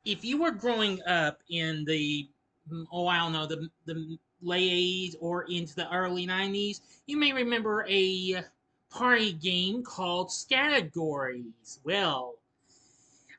If you were growing up in the I don't know, the late 80s or into the early 90s, you may remember a party game called Scattergories. Well,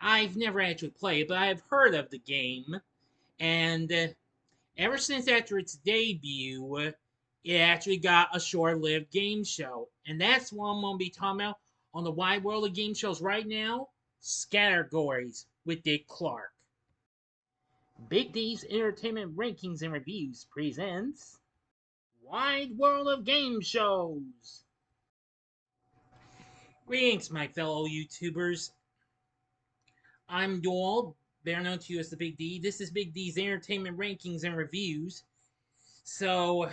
I've never actually played, but I've heard of the game, and ever since after its debut, it actually got a short-lived game show, and that's what I'm gonna be talking about on the wide world of game shows right now. Scattergories with Dick Clark. Big D's Entertainment Rankings and Reviews presents Wide World of Game Shows. Greetings, my fellow YouTubers. I'm Doyle, better known to you as the Big D. This is Big D's Entertainment Rankings and Reviews. So,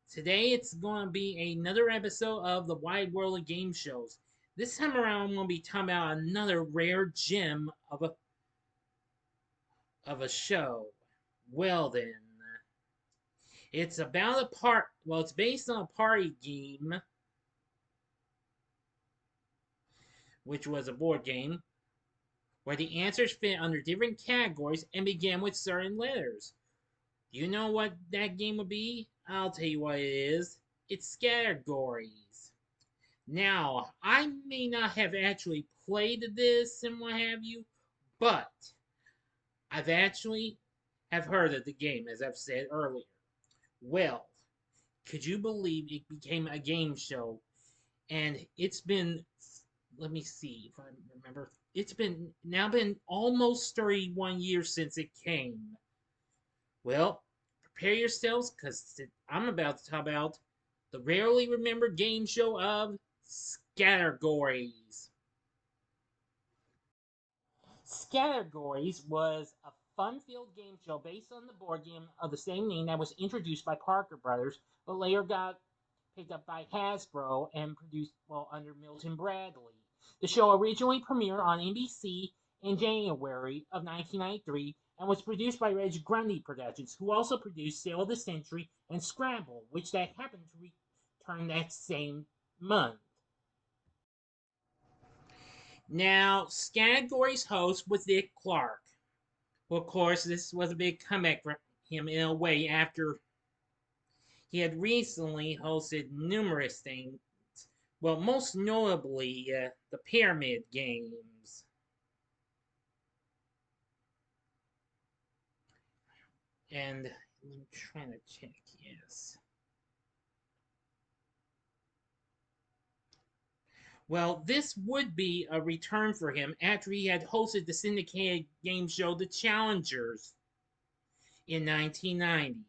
today it's going to be another episode of the Wide World of Game Shows. This time around, I'm going to be talking about another rare gem of a show. Well then, it's about a part. Well, it's based on a party game, which was a board game, where the answers fit under different categories and began with certain letters. Do you know what that game would be? I'll tell you what it is. It's Scattergories. Now, I may not have actually played this and what have you, but I've actually have heard of the game, as I've said earlier. Well, could you believe it became a game show? And it's been, let me see if I remember, it's been almost 31 years since it came. Well, prepare yourselves because I'm about to talk about the rarely remembered game show of Scattergories. Scattergories was a fun-filled game show based on the board game of the same name that was introduced by Parker Brothers, but later got picked up by Hasbro and produced under Milton Bradley. The show originally premiered on NBC in January of 1993 and was produced by Reg Grundy Productions, who also produced Sale of the Century and Scramble, which that happened to return that same month. Now, Scattergories' host was Dick Clark. Well, of course, this was a big comeback for him in a way after he had recently hosted numerous things. Well, most notably, the Pyramid Games. And I'm trying to check, yes. Well, this would be a return for him after he had hosted the syndicated game show The Challengers in 1990.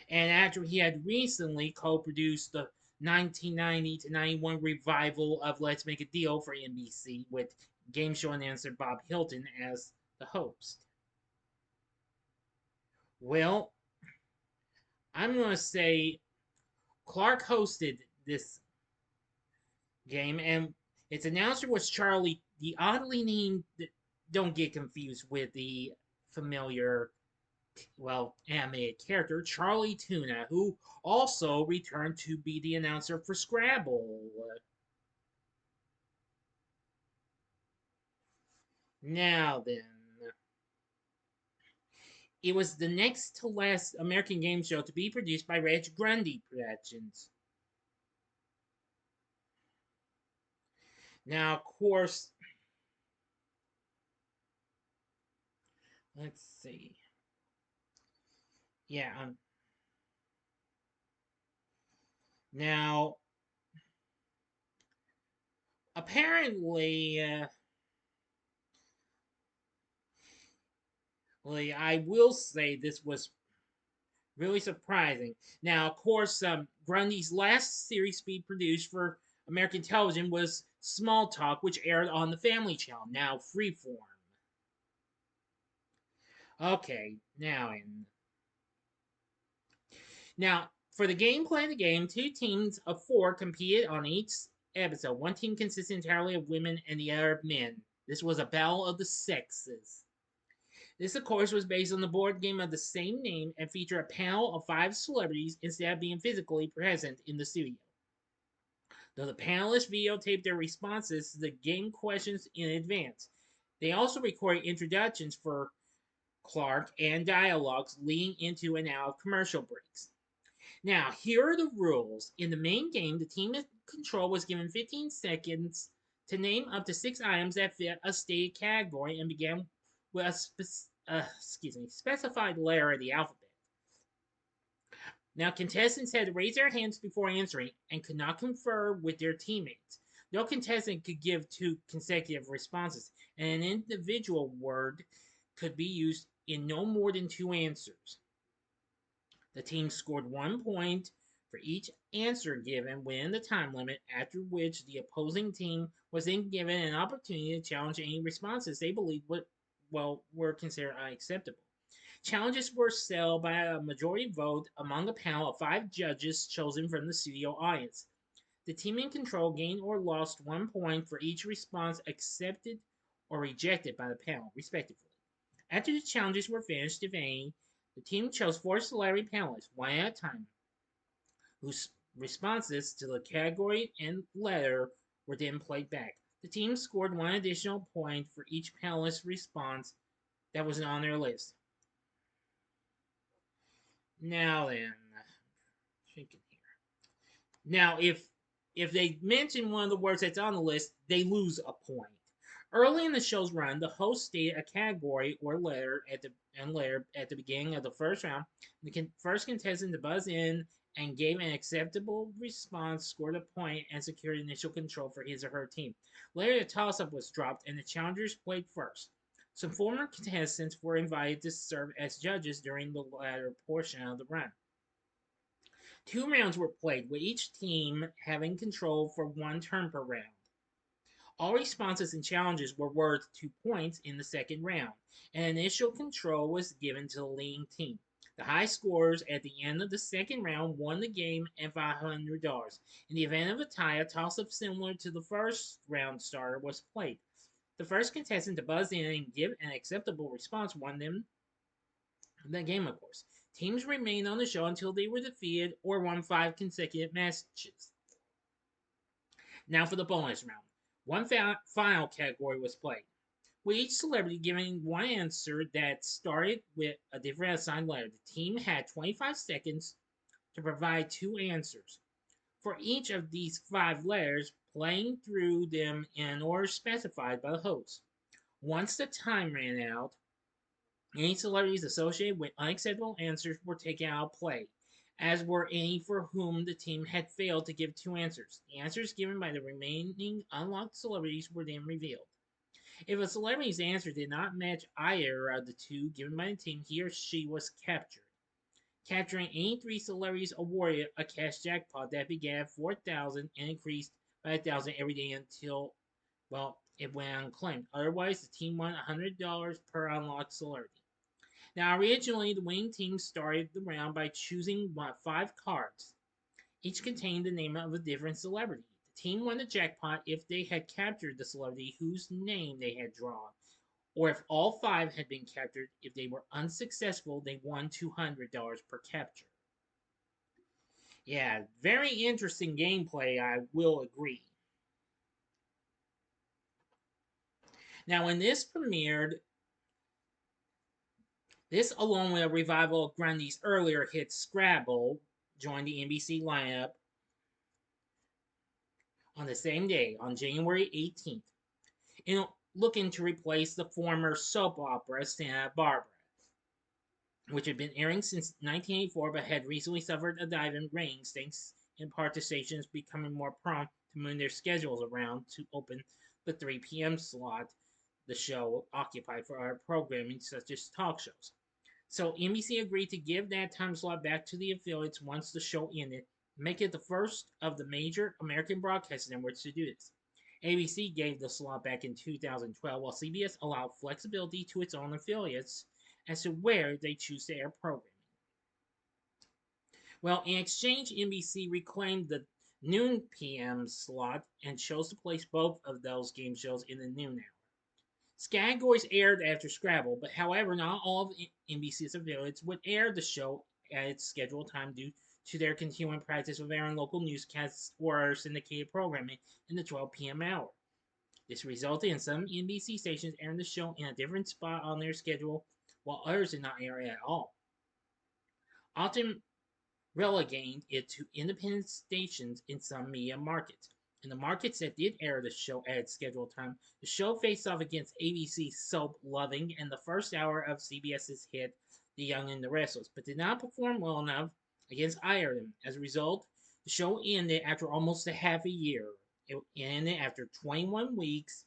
And after he had recently co-produced the 1990 to 91 revival of Let's Make a Deal for NBC with game show announcer Bob Hilton as the host. Well, I'm going to say Clark hosted this game, and its announcer was Charlie, the oddly named, don't get confused with the familiar, animated character, Charlie Tuna, who also returned to be the announcer for Scrabble. Now then, it was the next to last American game show to be produced by Reg Grundy Productions. Now, of course, let's see. Yeah, now, apparently, I will say this was really surprising. Now, of course, Grundy's last series to be produced for American television was Small Talk, which aired on the Family Channel, now Freeform. Okay, now for the gameplay of the game, two teams of four competed on each episode. One team consisted entirely of women and the other of men. This was a battle of the sexes. This, of course, was based on the board game of the same name and featured a panel of five celebrities instead of being physically present in the studio. Though the panelists videotaped their responses to the game questions in advance. They also recorded introductions for Clark and dialogues leading into and out of commercial breaks. Now, here are the rules. In the main game, the team in control was given 15 seconds to name up to 6 items that fit a stated category and began with a specified letter of the alphabet. Now, contestants had to raise their hands before answering and could not confer with their teammates. No contestant could give two consecutive responses, and an individual word could be used in no more than two answers. The team scored 1 point for each answer given within the time limit, after which the opposing team was then given an opportunity to challenge any responses they believed were considered unacceptable. Challenges were settled by a majority vote among a panel of 5 judges chosen from the studio audience. The team in control gained or lost 1 point for each response accepted or rejected by the panel, respectively. After the challenges were finished, if any, the team chose 4 celebrity panelists, one at a time, whose responses to the category and letter were then played back. The team scored 1 additional point for each panelist's response that was on their list. Now then, thinking here. Now, if they mention one of the words that's on the list, they lose a point. Early in the show's run, the host stated a category or letter at the beginning of the first round. The first contestant to buzz in and gave an acceptable response scored a point and secured initial control for his or her team. Later, the toss-up was dropped and the challengers played first. Some former contestants were invited to serve as judges during the latter portion of the run. 2 rounds were played, with each team having control for 1 turn per round. All responses and challenges were worth 2 points in the second round, and initial control was given to the leading team. The high scorers at the end of the second round won the game and $500. In the event of a tie, a toss-up similar to the first round starter was played. The first contestant to buzz in and give an acceptable response won them the game, of course. Teams remained on the show until they were defeated or won 5 consecutive matches. Now for the bonus round. One final category was played, with each celebrity giving one answer that started with a different assigned letter. The team had 25 seconds to provide 2 answers for each of these 5 letters, playing through them in an order specified by the host. Once the time ran out, any celebrities associated with unacceptable answers were taken out of play, as were any for whom the team had failed to give 2 answers. The answers given by the remaining unlocked celebrities were then revealed. If a celebrity's answer did not match either of the 2 given by the team, he or she was captured. Capturing any 3 celebrities awarded a cash jackpot that began at $4,000 and increased by $1,000 every day until, it went unclaimed. Otherwise, the team won $100 per unlocked celebrity. Now, originally, the winning team started the round by choosing 5 cards. Each contained the name of a different celebrity. The team won the jackpot if they had captured the celebrity whose name they had drawn, or if all 5 had been captured. If they were unsuccessful, they won $200 per capture. Yeah, very interesting gameplay, I will agree. Now, when this premiered, this, along with a revival of Grundy's earlier hit Scrabble, joined the NBC lineup on the same day, on January 18th, looking to replace the former soap opera Santa Barbara, which had been airing since 1984 but had recently suffered a dive in ratings thanks in part to stations becoming more prompt to move their schedules around to open the 3 p.m. slot the show occupied for other programming such as talk shows. So NBC agreed to give that time slot back to the affiliates once the show ended, make it the first of the major American broadcast networks to do this. ABC gave the slot back in 2012, while CBS allowed flexibility to its own affiliates as to where they choose to air programming. Well, in exchange, NBC reclaimed the noon p.m. slot and chose to place both of those game shows in the noon hour. Scattergories aired after Scrabble, but however, not all of NBC's affiliates would air the show at its scheduled time due to their continuing practice of airing local newscasts or syndicated programming in the 12 p.m. hour. This resulted in some NBC stations airing the show in a different spot on their schedule, while others did not air it at all, often relegating it to independent stations in some media markets. In the markets that did air the show at its scheduled time, the show faced off against ABC's Soap Loving and the first hour of CBS's hit The Young and the Restless, but did not perform well enough against either of them. As a result, the show ended after almost a half a year. It ended after 21 weeks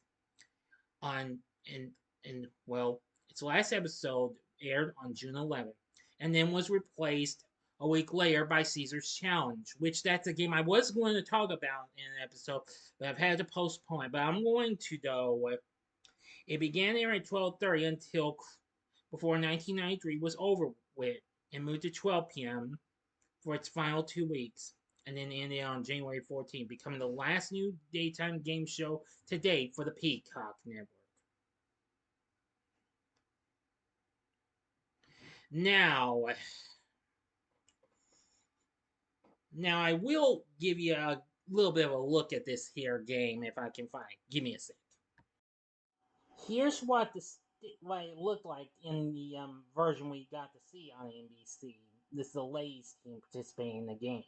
on and well, its last episode aired on June 11th, and then was replaced a week later by Caesar's Challenge, which that's a game I was going to talk about in an episode, but I've had to postpone it. But I'm going to though. It began airing at 12:30 until before 1993 was over with, and moved to 12 p.m. for its final 2 weeks, and then ended on January 14th, becoming the last new daytime game show to date for the Peacock Network. Now, now I will give you a little bit of a look at this here game if I can find. Give me a sec. Here's what it looked like in the version we got to see on NBC. This is the ladies team participating in the game.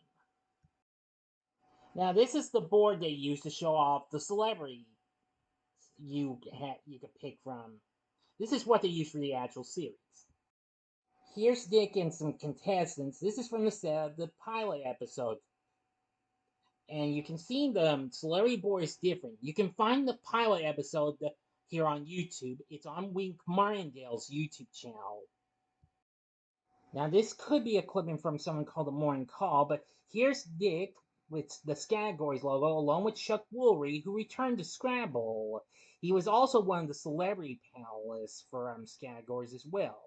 Now this is the board they use to show off the celebrity you could pick from. This is what they use for the actual series. Here's Dick and some contestants. This is from the pilot episode. And you can see the celebrity board is different. You can find the pilot episode here on YouTube. It's on Wink Martindale's YouTube channel. Now, this could be a clipping from someone called The Morning Call, but here's Dick with the Scattergories logo, along with Chuck Woolery, who returned to Scrabble. He was also one of the celebrity panelists for Scattergories as well.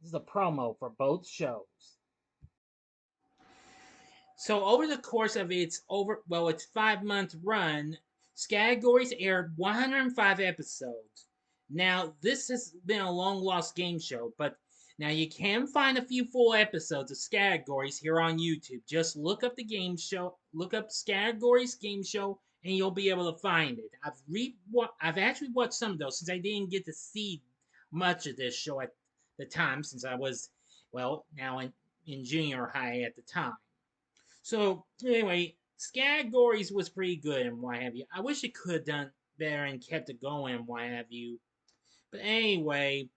This is a promo for both shows. So over the course of its 5-month run, Scattergories aired 105 episodes. Now, this has been a long lost game show, but now you can find a few full episodes of Scattergories here on YouTube. Just look up the game show, look up Scattergories game show, and you'll be able to find it. I've actually watched some of those since I didn't get to see much of this show at the time, since I was now in junior high at the time. So anyway, Scattergories was pretty good and what have you. I wish it could have done better and kept it going and what have you. But anyway,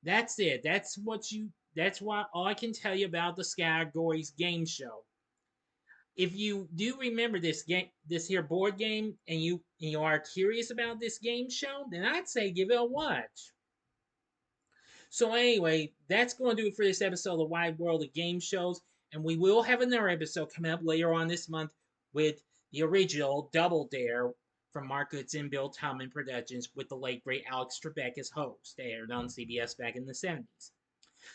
that's it. That's all I can tell you about the Scattergories game show. If you do remember this here board game, and you are curious about this game show, then I'd say give it a watch. So anyway, that's going to do it for this episode of the Wide World of Game Shows. And we will have another episode coming up later on this month with the original Double Dare from Mark Goodson and Bill Tillman Productions with the late great Alex Trebek as host. They aired on CBS back in the 70s.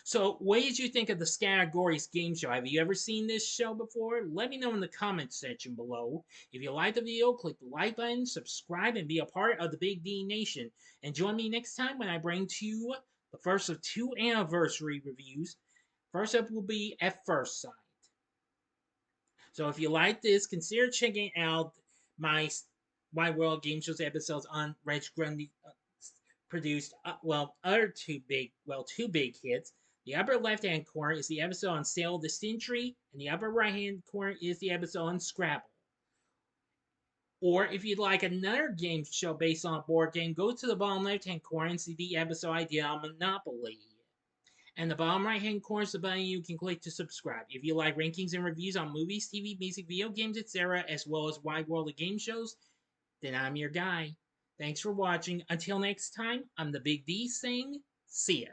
So what did you think of the Scattergories game show? Have you ever seen this show before? Let me know in the comments section below. If you liked the video, click the like button, subscribe, and be a part of the Big D Nation. And join me next time when I bring to you the first of 2 anniversary reviews. First up will be At First Sight. So if you like this, consider checking out my Wide World Game Shows episodes on Reg Grundy produced two big hits. The upper left-hand corner is the episode on Sale of the Century, and the upper right-hand corner is the episode on Scrabble. Or if you'd like another game show based on a board game, go to the bottom left-hand corner and see the episode I did on Monopoly. And the bottom right-hand corner is the button you can click to subscribe. If you like rankings and reviews on movies, TV, music, video games, etc., as well as Wide World of Game Shows, then I'm your guy. Thanks for watching. Until next time, I'm the Big D saying, see ya.